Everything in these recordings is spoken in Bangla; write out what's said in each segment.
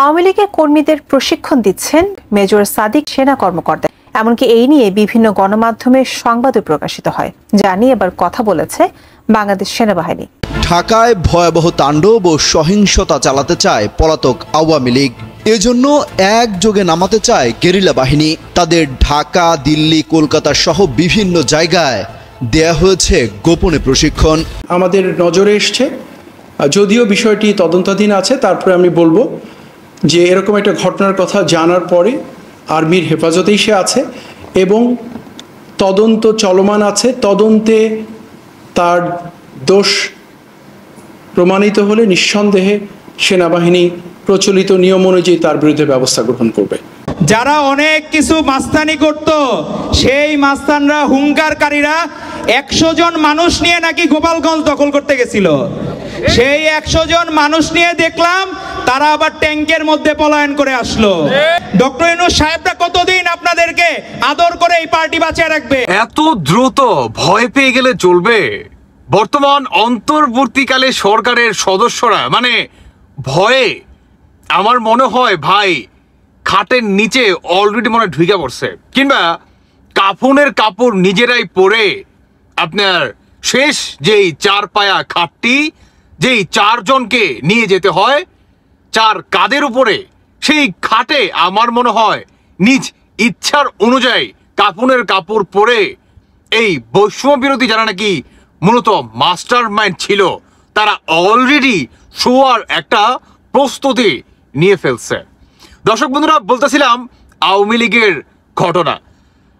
আওয়ামী লীগের কর্মীদের প্রশিক্ষণ দিচ্ছেন মেজর সাদিক সেনা কর্মকর্তা। এমনকি এই নিয়ে বিভিন্ন গণমাধ্যমে সংবাদও প্রকাশিত হয়, যা নিয়ে এবার কথা বলেছে বাংলাদেশ সেনাবাহিনী। ঢাকায় ভয়াবহ তাণ্ডব ও সহিংসতা চালাতে চায় পলাতক আওয়ামী লীগ। এজন্য একযোগে নামাতে চায় গেরিলা বাহিনী। তাদের ঢাকা, দিল্লি, কলকাতা সহ বিভিন্ন জায়গায় দেয়া হয়েছে গোপনে প্রশিক্ষণ। আমাদের নজরে এসছে, যদিও বিষয়টি তদন্তাধীন আছে, তারপরে আমি বলবো যে এরকম একটা ঘটনার কথা জানার পরে আর্মির হেফাজতেই সে আছে এবং তদন্ত চলমান আছে। তদন্তে তার দোষ প্রমাণিত হলে নিঃসন্দেহে সেনাবাহিনী প্রচলিত নিয়ম অনুযায়ী তার বিরুদ্ধে ব্যবস্থা গ্রহণ করবে। যারা অনেক কিছু মাস্তানি করত, সেই মাস্তানরা, হুঙ্কারকারীরা 100 জন মানুষ নিয়ে নাকি গোপালগঞ্জ দখল করতে গেছিল। সেই 100 জন মানুষ নিয়ে দেখলাম তারা আবার ট্যাঙ্কের মধ্যে পলায়ন করে আসলো। ডক্টর ইউনূস সাহেবরা কতদিন আপনাদেরকে আদর করে এই পার্টি বাঁচিয়ে রাখবে? এত দ্রুত ভয় পেয়ে গেলে চলবে? বর্তমান অন্তর্বর্তীকালে সরকারের সদস্যরা মানে ভয়ে আমার মনে হয় ভাই খাটের নিচে অলরেডি মনে ঢুকে পড়ছে, কিংবা কাফনের কাপড় নিজেরাই পরে আপনার শেষ যেই 4 পায়া খাটটি, যেই 4 জনকে নিয়ে যেতে হয় 4 কাঁধের উপরে, সেই খাটে আমার মনে হয় নিজ ইচ্ছার অনুযায়ী কাফনের কাপড় পরে এই বৈষম্য বিরোধী যারা নাকি মূলত মাস্টার মাইন্ড ছিল, তারা অলরেডি শোয়ার একটা প্রস্তুতি নিয়ে ফেলছে। দর্শক বন্ধুরা, বলতেছিলাম আওয়ামী লীগের ঘটনা।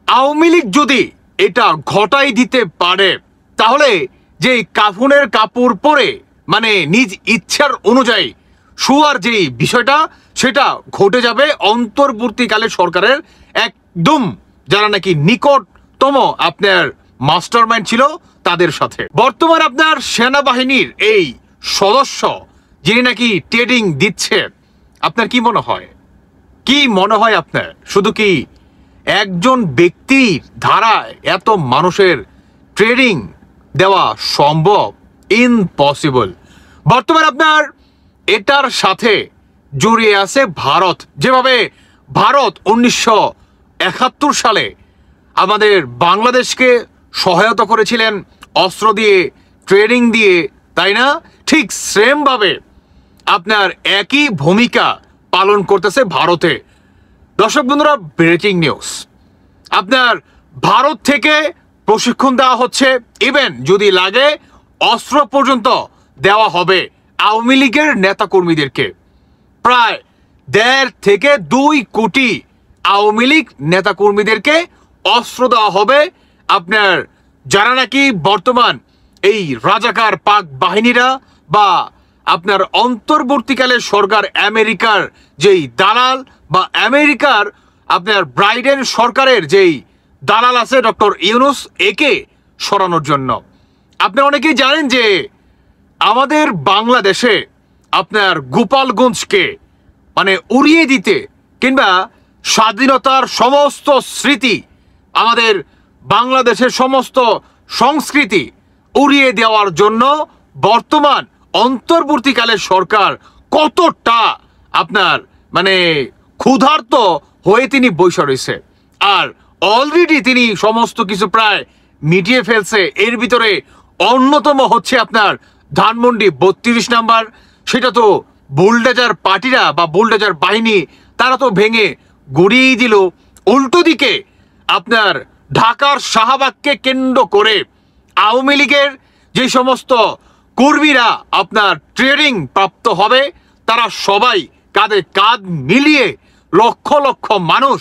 আওয়ামী লীগ যদি এটা ঘটাই দিতে পারে, তাহলে যে কাফনের কাপড় পরে মানে নিজ ইচ্ছার অনুযায়ী শোয়ার যে বিষয়টা, সেটা ঘটে যাবে অন্তর্বর্তীকালে সরকারের একদম যারা নাকি নিকটতম আপনার মাস্টার মাইন্ড ছিল তাদের সাথে। বর্তমান আপনার সেনাবাহিনীর এই সদস্য যিনি নাকি ট্রেনিং দিচ্ছে, আপনার কি মনে হয়? কি মনে হয় আপনার? শুধু কি একজন ব্যক্তির ধারায় এত মানুষের ট্রেনিং দেওয়া সম্ভব? ইম্পসিবল। বর্তমানে আপনার এটার সাথে জড়িয়ে আছে ভারত। যেভাবে ভারত 1971 সালে আমাদের বাংলাদেশকে সহায়তা করেছিলেন অস্ত্র দিয়ে, ট্রেনিং দিয়ে, তাই না? ঠিক সেম ভাবে আপনার একই ভূমিকা পালন করতেছে ভারতে। দর্শক বন্ধুরা, ব্রেকিং নিউজ, আপনার ভারত থেকে প্রশিক্ষণ দেওয়া হচ্ছে, ইভেন যদি লাগে অস্ত্র পর্যন্ত দেওয়া হবে আওয়ামী লীগের নেতাকর্মীদেরকে। প্রায় 1.5 থেকে 2 কোটি আওয়ামী লীগ নেতাকর্মীদেরকে অস্ত্র দেওয়া হবে আপনার যারা নাকি বর্তমান এই রাজাকার পাক বাহিনীরা বা আপনার অন্তর্বর্তীকালে সরকার আমেরিকার যেই দালাল বা আমেরিকার আপনার ব্রাইডেন সরকারের যেই দালাল আছে ডক্টর ইউনূস, একে সরানোর জন্য। আপনি অনেকেই জানেন যে আমাদের বাংলাদেশে আপনার গোপালগঞ্জকে মানে উড়িয়ে দিতে কিংবা স্বাধীনতার সমস্ত স্মৃতি, আমাদের বাংলাদেশের সমস্ত সংস্কৃতি উড়িয়ে দেওয়ার জন্য বর্তমান অন্তর্বর্তীকালের সরকার কতটা আপনার মানে ক্ষুধার্ত হয়ে তিনি বসে রয়েছে। আর অলরেডি তিনি সমস্ত কিছু প্রায় মিটিয়ে ফেলছে। এর ভিতরে অন্যতম হচ্ছে আপনার ধানমন্ডি 32 নাম্বার। সেটা তো বুলডোজার পার্টিরা বা বুলডোজার বাহিনী তারা তো ভেঙে গড়িয়েই দিল। উল্টো দিকে আপনার ঢাকার শাহবাগকে কেন্দ্র করে আওয়ামী লীগের যে সমস্ত কর্মীরা আপনার ট্রেনিং প্রাপ্ত হবে, তারা সবাই কাঁধে কাঁধ মিলিয়ে লক্ষ লক্ষ মানুষ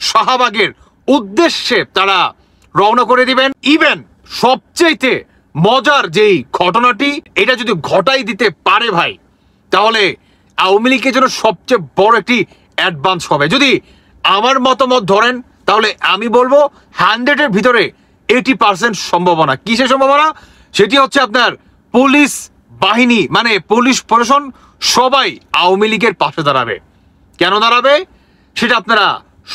শাহবাগের উদ্দেশ্যে তারা রওনা করে দিবেন। ইভেন সবচেয়ে মজার যেই ঘটনাটি, এটা যদি ঘটাই দিতে পারে ভাই, তাহলে আওয়ামী লীগের জন্য সবচেয়ে বড় একটি অ্যাডভান্স হবে। যদি আমার মতামত ধরেন, তাহলে আমি বলবো 100-এর ভিতরে 80% সম্ভাবনা। কিসের সম্ভাবনা? সেটি হচ্ছে আপনার পুলিশ বাহিনী মানে পুলিশ প্রশাসন সবাই আওয়ামী লীগের পাশে দাঁড়াবে। কেন দাঁড়াবে সেটা আপনারা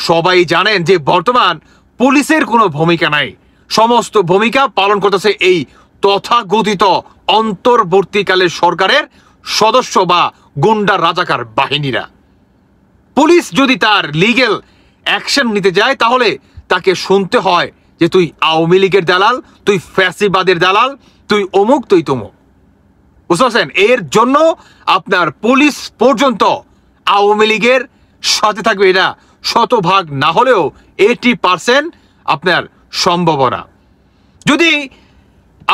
সবাই জানেন যে বর্তমান পুলিশের কোনো ভূমিকা নাই, সমস্ত ভূমিকা পালন করতেছে এই তথাকথিত অন্তর্বর্তীকালের সরকারের সদস্য বা গুন্ডা রাজাকার বাহিনীরা। পুলিশ যদি তার লিগ্যাল অ্যাকশন নিতে যায় তাহলে তাকে শুনতে হয় যে তুই আওয়ামী লীগের দালাল, তুই ফ্যাসিবাদের দালাল, তুই অমুক, তুই তমুক। বুঝতে পারছেন? এর জন্য আপনার পুলিশ পর্যন্ত আওয়ামী লীগের সাথে থাকবে, এটা শতভাগ না হলেও 80% আপনার সম্ভাবনা। যদি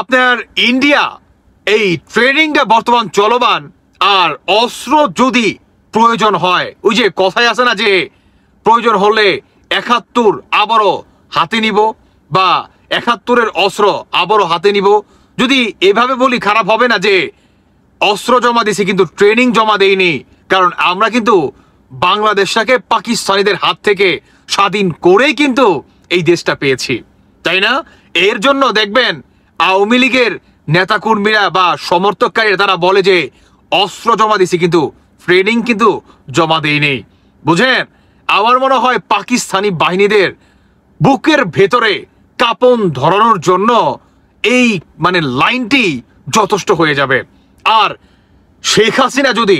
আপনার ইন্ডিয়া এই ট্রেনিংটা বর্তমান চলমান, আর অস্ত্র যদি প্রয়োজন হয়, ওই যে কথাই আছে না যে প্রয়োজন হলে 71 আবারও হাতে নিব, বা 71-এর অস্ত্র আবারও হাতে নিব, যদি এভাবে বলি খারাপ হবে না যে অস্ত্র জমা দিয়েছি কিন্তু ট্রেনিং জমা দেইনি, কারণ আমরা কিন্তু বাংলাদেশটাকে পাকিস্তানিদের হাত থেকে স্বাধীন করেই কিন্তু এই দেশটা পেয়েছি, তাই না? এর জন্য দেখবেন আওয়ামী লীগের নেতাকর্মীরা বা সমর্থককারীরা তারা বলে যে অস্ত্র জমা দিয়েছি কিন্তু ট্রেনিং কিন্তু জমা দেয়নি। বুঝেন? আমার মনে হয় পাকিস্তানি বাহিনীদের বুকের ভেতরে কাঁপন ধরানোর জন্য এই মানে লাইনটি যথেষ্ট হয়ে যাবে। আর শেখ হাসিনা যদি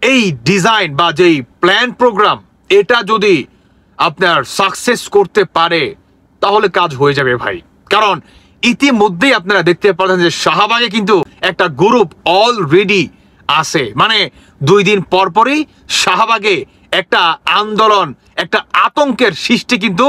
এই ডিজাইন বা যেই প্ল্যান প্রোগ্রাম এটা যদি আপনার সাকসেস করতে পারে তাহলে কাজ হয়ে যাবে ভাই। কারণ ইতিমধ্যেই আপনারা দেখতে পাচ্ছেন যে শাহবাগে কিন্তু একটা গ্রুপ অলরেডি আছে, মানে 2 দিন পরপরই শাহবাগে একটা আন্দোলন, একটা আতঙ্কের সৃষ্টি কিন্তু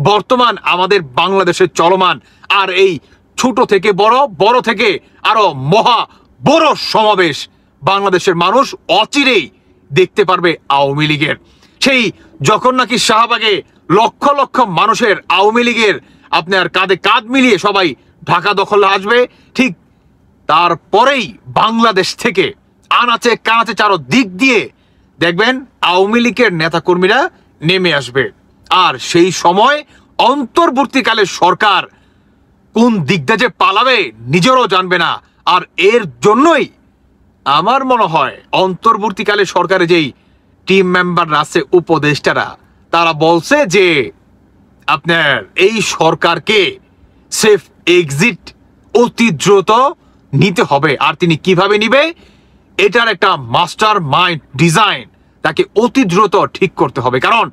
বর্তমান আমাদের বাংলাদেশে চলমান। আর এই ছোট থেকে বড়, বড় থেকে আরো মহা বড় সমাবেশ বাংলাদেশের মানুষ অচিরেই দেখতে পারবে আওয়ামী লীগের। সেই যখন নাকি শাহবাগে লক্ষ লক্ষ মানুষের আওয়ামী লীগের আপনার কাঁধে কাঁধ মিলিয়ে সবাই ঢাকা দখলে আসবে, ঠিক তারপরেই বাংলাদেশ থেকে আনাচে কানাচে চারো দিক দিয়ে দেখবেন আওয়ামী লীগের নেতাকর্মীরা নেমে আসবে। আর সেই সময় অন্তর্বর্তীকালে সরকার কোন দিকটা যে পালাবে নিজেরও জানবে না। আর এর জন্যই আমার মনে হয় অন্তর্বর্তীকালে সরকারের যেই টিম মেম্বাররা আছে, উপদেষ্টারা, তারা বলছে যে আপনার এই সরকারকে সেফ এক্সিট অতি দ্রুত নিতে হবে। আর তিনি কিভাবে নিবে এটার একটা মাস্টার মাইন্ড ডিজাইন তাকে অতি দ্রুত ঠিক করতে হবে। কারণ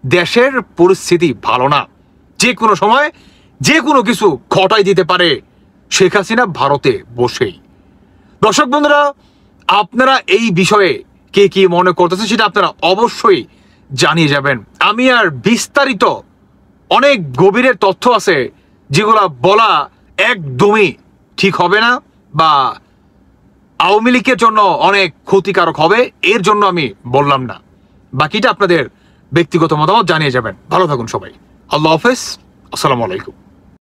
দেশের পরিস্থিতি ভালো না, যে কোনো সময় যে কোনো কিছু ঘটাই দিতে পারে শেখ হাসিনা ভারতে বসেই। দর্শক বন্ধুরা, আপনারা এই বিষয়ে কে কি মনে করতেছেন সেটা আপনারা অবশ্যই জানিয়ে যাবেন। আমি আর বিস্তারিত অনেক গভীরের তথ্য আছে যেগুলা বলা একদমই ঠিক হবে না, বা আওয়ামী লীগের জন্য অনেক ক্ষতিকারক হবে, এর জন্য আমি বললাম না। বাকিটা আপনাদের ব্যক্তিগত মতামত জানিয়ে যাবেন। ভালো থাকুন সবাই। আল্লাহ হাফেজ। আসসালামু আলাইকুম।